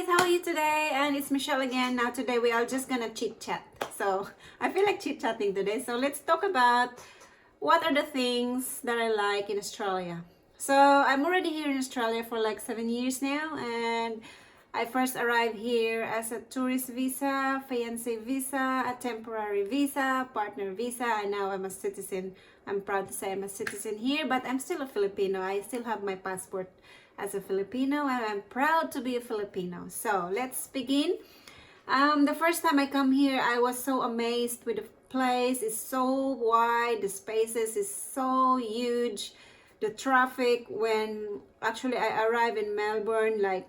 how are you today? And it's Michelle again. Now today we are just gonna chit chat. So I feel like chit chatting today. So let's talk about what are the things that I like in Australia. So I'm already here in Australia for like 7 years now, and I first arrived here as a tourist visa, fiance visa, a temporary visa, partner visa, and now I'm a citizen. I'm proud to say I'm a citizen here, but I'm still a Filipino. I still have my passport as a Filipino, and I'm proud to be a Filipino. So let's begin. The first time I come here, I was so amazed with the place. It's so wide, the spaces is so huge. The traffic, when actually I arrived in Melbourne, like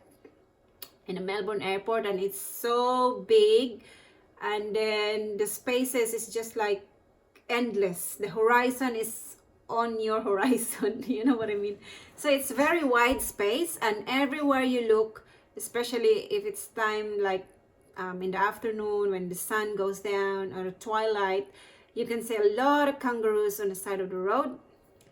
in the Melbourne airport, and it's so big, and then the spaces is just like endless. The horizon is on your horizon, you know what I mean? So it's very wide space, and everywhere you look, especially if it's time like in the afternoon when the sun goes down, or twilight, you can see a lot of kangaroos on the side of the road.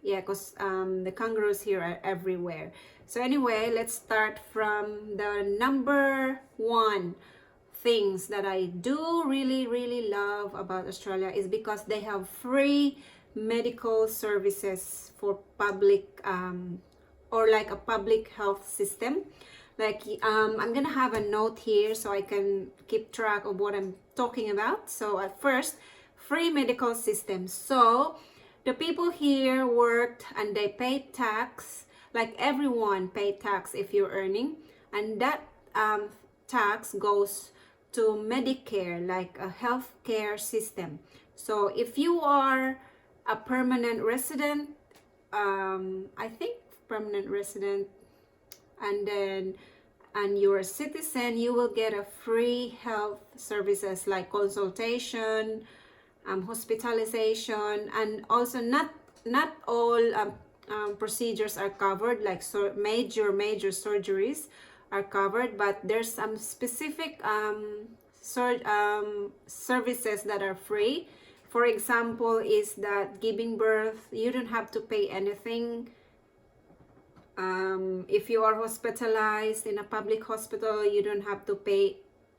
Yeah, because the kangaroos here are everywhere. So anyway, let's start from the number one things that I do really love about Australia is because they have free medical services for public or like a public health system. Like I'm gonna have a note here so I can keep track of what I'm talking about. So at first, free medical system. So the people here worked and they paid tax, like everyone paid tax if you're earning, and that tax goes to Medicare, like a healthcare system. So if you are a permanent resident, I think permanent resident, and you're a citizen, you will get a free health services like consultation, hospitalization, and also not all procedures are covered, like major surgeries are covered, but there's some specific services that are free. For example, is that giving birth, you don't have to pay anything. If you are hospitalized in a public hospital, you don't have to pay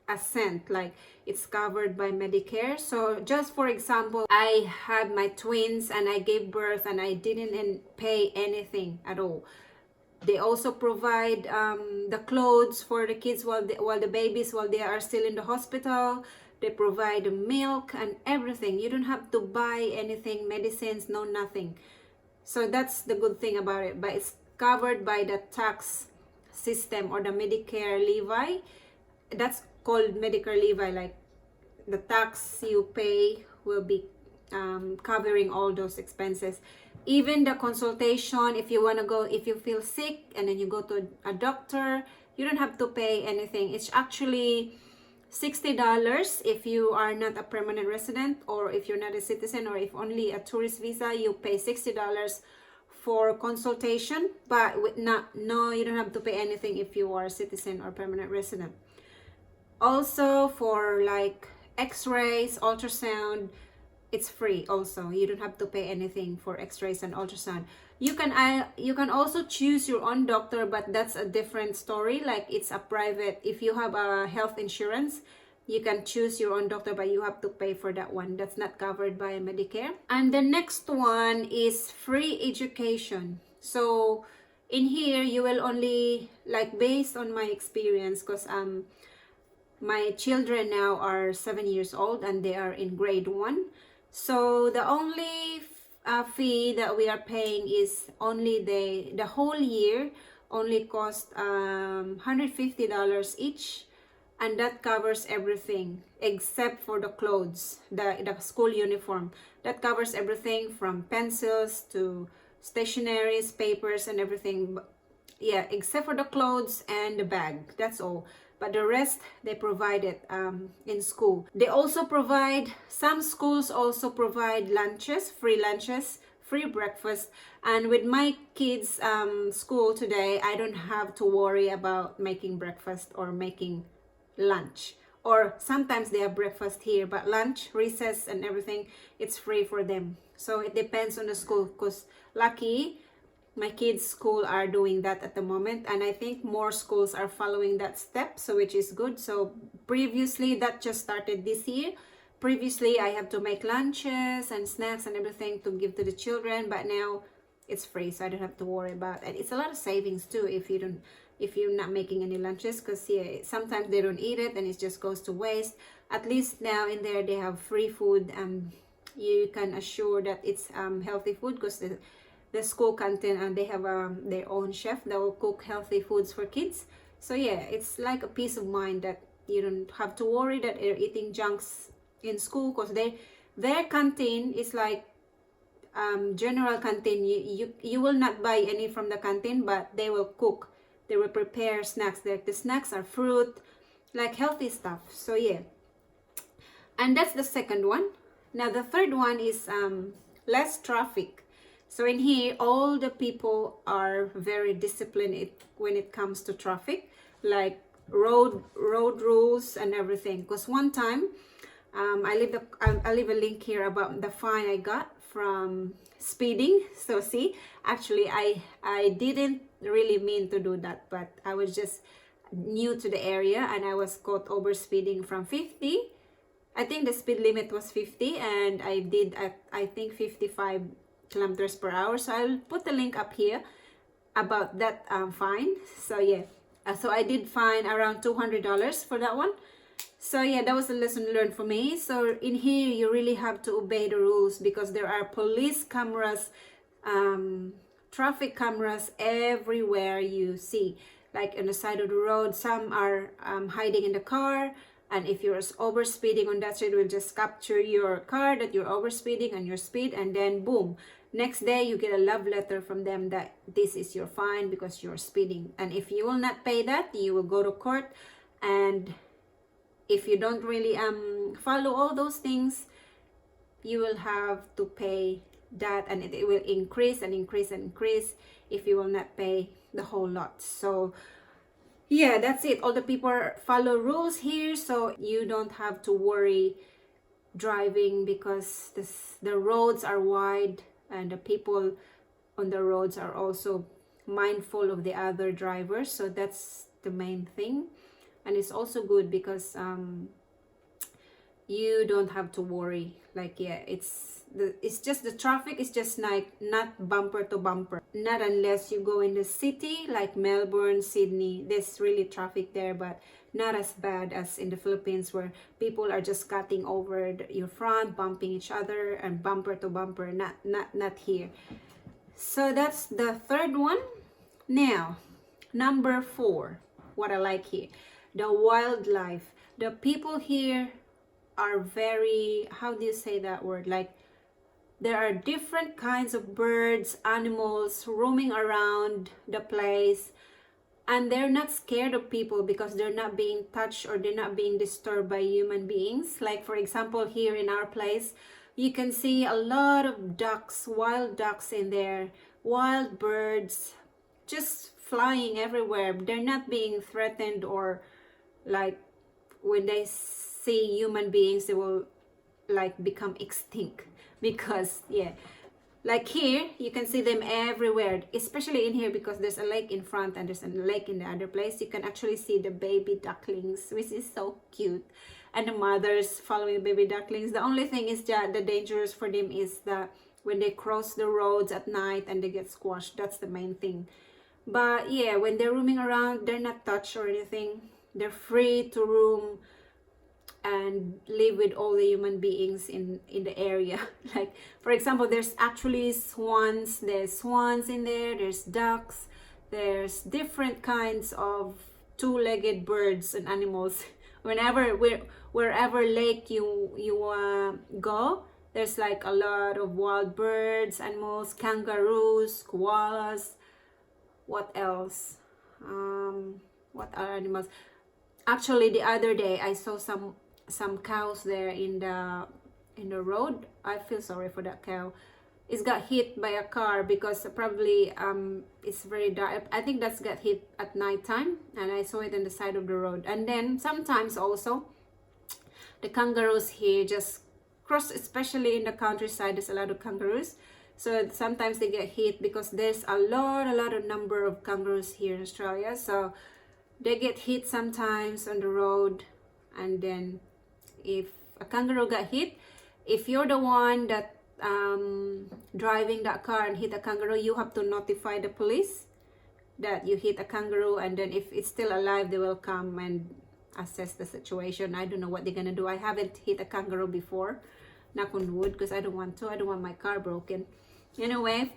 a cent, like it's covered by Medicare. So just for example, I had my twins and I gave birth and I didn't pay anything at all. They also provide the clothes for the kids while the babies, while they are still in the hospital. They provide the milk and everything. You don't have to buy anything, medicines, no nothing. So that's the good thing about it. But it's covered by the tax system or the Medicare levy. That's called Medicare levy. Like the tax you pay will be covering all those expenses. Even the consultation, if you want to go, if you feel sick and then you go to a doctor, you don't have to pay anything. It's actually $60 if you are not a permanent resident, or if you're not a citizen, or if only a tourist visa, you pay $60 for consultation. But no, you don't have to pay anything if you are a citizen or permanent resident. Also for like x-rays, ultrasound, it's free also. You don't have to pay anything for x-rays and ultrasound. You can also choose your own doctor, but that's a different story. Like it's a private, if you have a health insurance, you can choose your own doctor, but you have to pay for that one. That's not covered by Medicare. And the next one is free education. So in here, you will only, like based on my experience, because my children now are 7 years old and they are in grade 1. So the only fee that we are paying is only the whole year only cost $150 each, and that covers everything except for the clothes, the school uniform. That covers everything from pencils to stationeries, papers, and everything. Yeah, except for the clothes and the bag. That's all. But the rest, they provide it in school. They also provide, some schools also provide lunches, free breakfast. And with my kids' school today, I don't have to worry about making breakfast or making lunch. Or sometimes they have breakfast here, but lunch, recess, and everything, it's free for them. So it depends on the school, because lucky my kids' school are doing that at the moment, and I think more schools are following that step, so which is good. So previously, that just started this year. Previously, I have to make lunches and snacks and everything to give to the children, but now it's free, so I don't have to worry about it. It's a lot of savings too if you're not making any lunches, because yeah, sometimes they don't eat it and it just goes to waste. At least now in there they have free food, and you can assure that it's healthy food, because the school canteen, and they have their own chef that will cook healthy foods for kids. So yeah, it's like a peace of mind that you don't have to worry that they're eating junks in school, because their canteen is like general canteen. You will not buy any from the canteen, but they will cook, they will prepare snacks there. The snacks are fruit, like healthy stuff. So yeah, and that's the second one. Now the third one is less traffic. So in here, all the people are very disciplined when it comes to traffic, like road rules and everything. Because one time, I'll leave a link here about the fine I got from speeding. So see, actually I didn't really mean to do that, but I was just new to the area, and I was caught over speeding from 50. I think the speed limit was 50, and I did I think 55 kilometers per hour. So I'll put the link up here about that fine. So yeah, so I did fine around $200 for that one. So yeah, that was a lesson learned for me. So in here, you really have to obey the rules, because there are police cameras, traffic cameras everywhere you see. Like on the side of the road, some are hiding in the car, and if you're over speeding on that street, it will just capture your car that you're over speeding and your speed, and then boom, next day you get a love letter from them that this is your fine because you're speeding. And if you will not pay that, you will go to court, and if you don't really follow all those things, you will have to pay that, and it will increase and increase and increase if you will not pay the whole lot. So yeah, that's it. All the people follow rules here, so you don't have to worry driving, because the roads are wide, and the people on the roads are also mindful of the other drivers. So that's the main thing. And it's also good because you don't have to worry. Like yeah, it's just the traffic is just like not bumper to bumper. Not unless you go in the city like Melbourne, Sydney. There's really traffic there, but not as bad as in the Philippines, where people are just cutting over your front, bumping each other, and bumper to bumper. Not here. So that's the third one. Now, number 4, what I like here, the wildlife. The people here are very, how do you say that word? Like, there are different kinds of birds, animals roaming around the place, and they're not scared of people because they're not being touched or they're not being disturbed by human beings. Like for example, here in our place, you can see a lot of ducks, wild ducks in there, wild birds, just flying everywhere. They're not being threatened, or like when they see human beings, they will like become extinct. Because yeah, like here you can see them everywhere, especially in here, because there's a lake in front and there's a lake in the other place. You can actually see the baby ducklings, which is so cute, and the mothers following baby ducklings. The only thing is that the dangerous for them is that when they cross the roads at night and they get squashed. That's the main thing. But yeah, when they're roaming around, they're not touched or anything. They're free to roam and live with all the human beings in the area. Like for example, there's actually swans. There's swans in there, there's ducks, there's different kinds of two-legged birds and animals. Wherever lake you go, there's like a lot of wild birds, animals, kangaroos, koalas. What else? What are animals? Actually, the other day I saw some cows there in the road. I feel sorry for that cow. It's got hit by a car because probably it's very dark. I think that's got hit at night time, and I saw it on the side of the road. And then sometimes also the kangaroos here just cross, especially in the countryside. There's a lot of kangaroos, So sometimes they get hit because there's a lot of number of kangaroos here in Australia. So they get hit sometimes on the road. And then if a kangaroo got hit, if you're the one that driving that car and hit a kangaroo, you have to notify the police that you hit a kangaroo, and then if it's still alive, they will come and assess the situation. I don't know what they're gonna do. I haven't hit a kangaroo before, knock on wood, because I don't want my car broken. Anyway,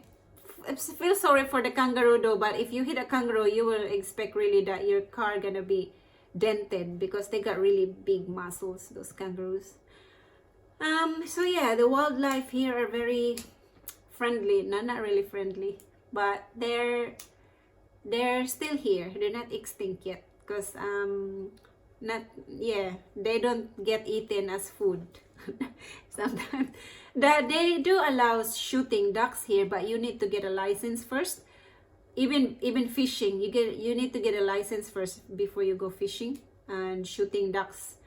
I feel sorry for the kangaroo though, but if you hit a kangaroo, you will expect really that your car gonna be dented because they got really big muscles, those kangaroos. So yeah, the wildlife here are very friendly. No, not really friendly, but they're still here. They're not extinct yet, because they don't get eaten as food. Sometimes that they do allow shooting ducks here, but you need to get a license first. Even fishing, you need to get a license first before you go fishing and shooting ducks.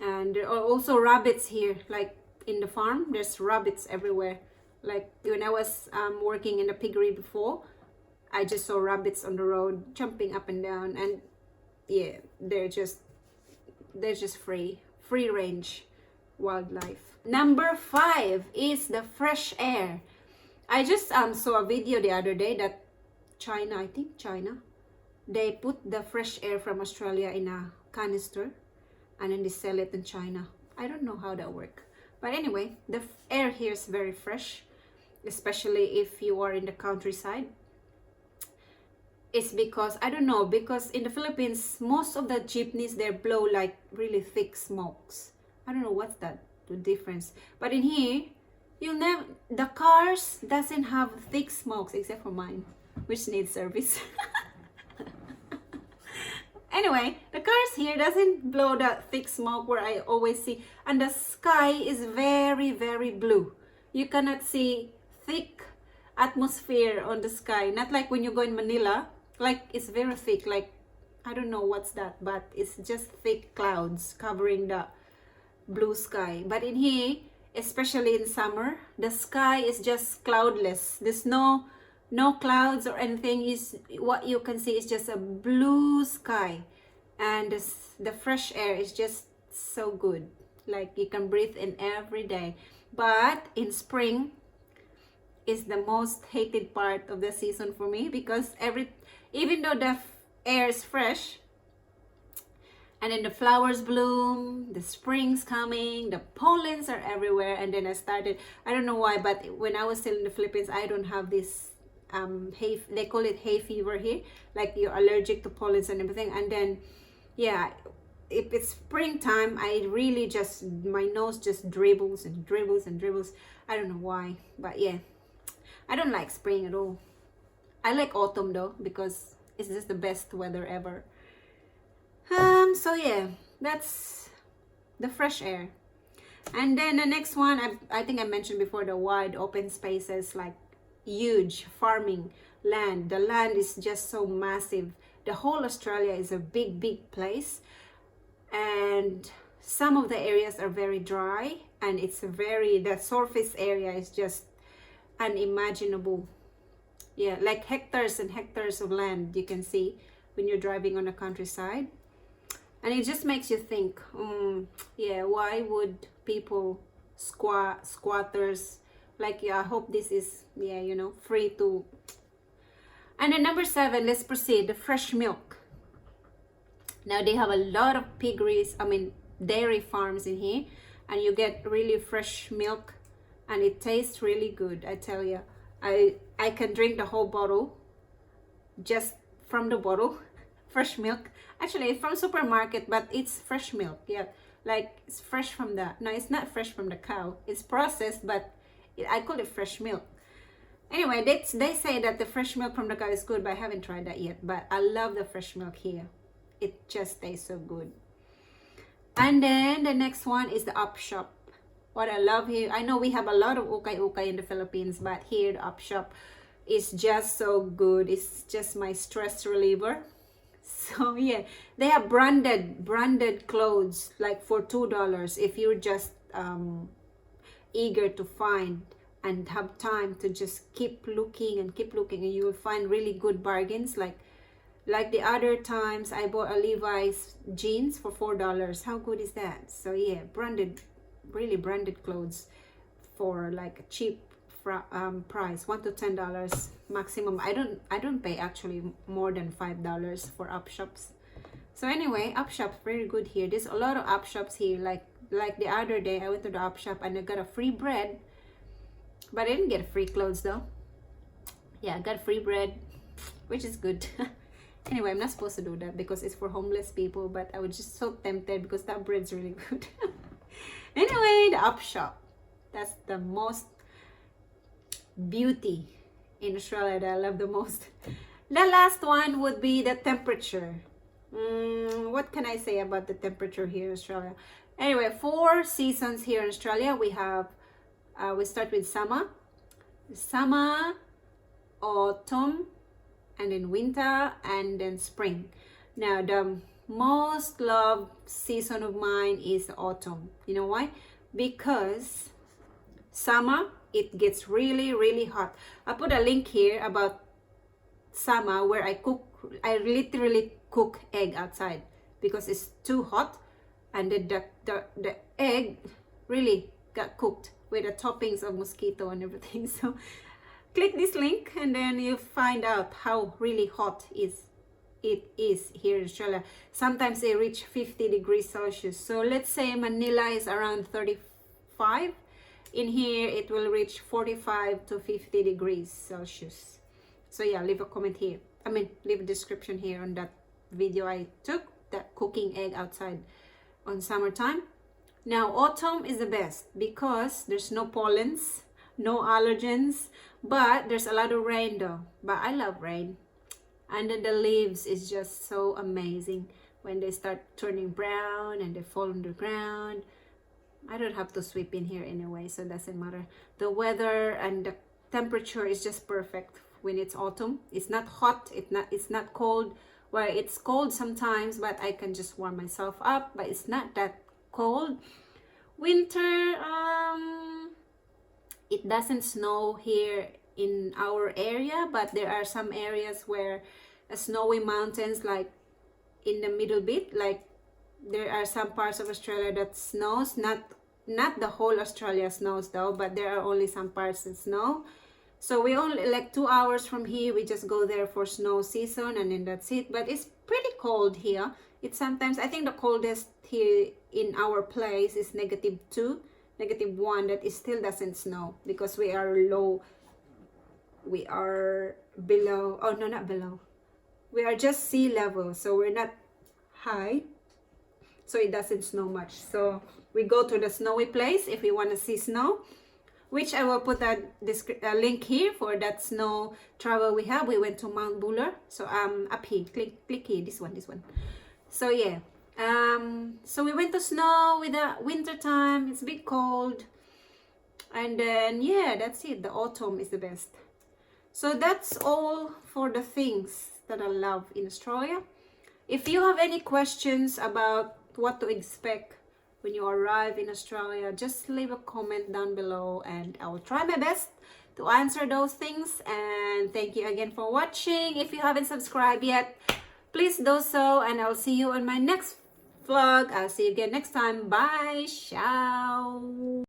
And there are also rabbits here, like in the farm. There's rabbits everywhere. Like when I was working in the piggery before, I just saw rabbits on the road jumping up and down, and yeah, they're just free range wildlife. Number 5 is the fresh air. I just saw a video the other day that China, they put the fresh air from Australia in a canister and then they sell it in China. I don't know how that works, but anyway, the air here is very fresh, especially if you are in the countryside. It's because, I don't know, because in the Philippines, most of the jeepneys, they blow like really thick smokes. I don't know what's the difference, but in here, the cars doesn't have thick smokes except for mine, which needs service. Anyway, the cars here doesn't blow that thick smoke where I always see, and the sky is very blue. You cannot see thick atmosphere on the sky, not like when you go in Manila, like it's very thick, like I don't know what's that, but it's just thick clouds covering the blue sky. But in here, especially in summer, the sky is just cloudless. There's no clouds or anything. Is what you can see is just a blue sky, and the fresh air is just so good, like you can breathe in every day. But in spring is the most hated part of the season for me, because even though the air is fresh and then the flowers bloom, the spring's coming, the pollens are everywhere, and then I don't know why, but when I was still in the Philippines, I don't have this they call it hay fever here, like you're allergic to pollens and everything. And then yeah, if it's springtime, I really just, my nose just dribbles and dribbles and dribbles. I don't know why, but yeah, I don't like spring at all. I like autumn though, because it's just the best weather ever. So yeah, that's the fresh air. And then the next one, I think I mentioned before, the wide open spaces, like huge farming land. The land is just so massive. The whole Australia is a big place, and some of the areas are very dry, and the surface area is just unimaginable. Yeah, like hectares and hectares of land you can see when you're driving on the countryside. And it just makes you think, yeah, why would people, squatters, like, yeah, I hope this is, yeah, you know, free to. And then number 7, let's proceed, the fresh milk. Now they have a lot of piggeries, dairy farms in here, and you get really fresh milk, and it tastes really good. I tell you, I can drink the whole bottle just from the bottle. Fresh milk, actually it's from supermarket, but it's fresh milk. Yeah, like it's fresh from no, it's not fresh from the cow, it's processed, but I call it fresh milk. Anyway, they say that the fresh milk from the cow is good, but I haven't tried that yet. But I love the fresh milk here. It just tastes so good. And then the next one is the up shop. What I love here, I know we have a lot of ukay in the Philippines, but here the up shop is just so good. It's just my stress reliever. So yeah, they have branded clothes, like for $2 if you're just eager to find and have time to just keep looking and keep looking, and you will find really good bargains. Like the other times I bought a Levi's jeans for $4. How good is that? So yeah, branded, really branded clothes for like a cheap price, $1 to $10 maximum. I don't pay actually more than $5 for up shops. So anyway, up shops very good here. There's a lot of up shops here. Like the other day I went to the up shop and I got a free bread, but I didn't get free clothes though. Yeah, I got free bread, which is good. Anyway, I'm not supposed to do that because it's for homeless people, but I was just so tempted because that bread's really good. Anyway, the up shop, that's the most beauty in Australia that I love the most. The last one would be the temperature. What can I say about the temperature here in Australia? Anyway, 4 seasons here in Australia. We have we start with summer, autumn, and then winter, and then spring. Now the most loved season of mine is autumn. You know why? Because summer, it gets really hot. I put a link here about summer where I literally cook egg outside because it's too hot, and the egg really got cooked with the toppings of mosquito and everything. So click this link and then you find out how really hot it is here in Australia. Sometimes they reach 50 degrees Celsius. So let's say Manila is around 35. In here it will reach 45 to 50 degrees Celsius. So yeah, leave a comment here. Leave a description here on that video I took, that cooking egg outside on summertime. Now autumn is the best because there's no pollens, no allergens, but there's a lot of rain though. But I love rain. And then the leaves is just so amazing when they start turning brown and they fall on the ground. I don't have to sweep in here anyway, so it doesn't matter. The weather and the temperature is just perfect when it's autumn. It's not hot, it's not cold. Well, it's cold sometimes, but I can just warm myself up, but it's not that cold. Winter, it doesn't snow here in our area, but there are some areas where snowy mountains, like in the middle bit, like there are some parts of Australia that snows. Not the whole Australia snows though, but there are only some parts that snow. So we only, like 2 hours from here, we just go there for snow season, and then that's it. But it's pretty cold here. It's sometimes, I think the coldest here in our place is -2, -1, that it still doesn't snow because we are low. We are below, oh no, not below. We are just sea level, so we're not high. So it doesn't snow much. So we go to the snowy place if we want to see snow, which I will put a link here for that snow travel we have. We went to Mount Buller. So up here, click here, this one. So yeah, so we went to snow with the winter time. It's a bit cold, and then yeah, that's it. The autumn is the best. So that's all for the things that I love in Australia. If you have any questions about what to expect when you arrive in Australia, just leave a comment down below and I will try my best to answer those things. And thank you again for watching. If you haven't subscribed yet, please do so, and I'll see you on my next vlog. I'll see you again next time. Bye. Ciao.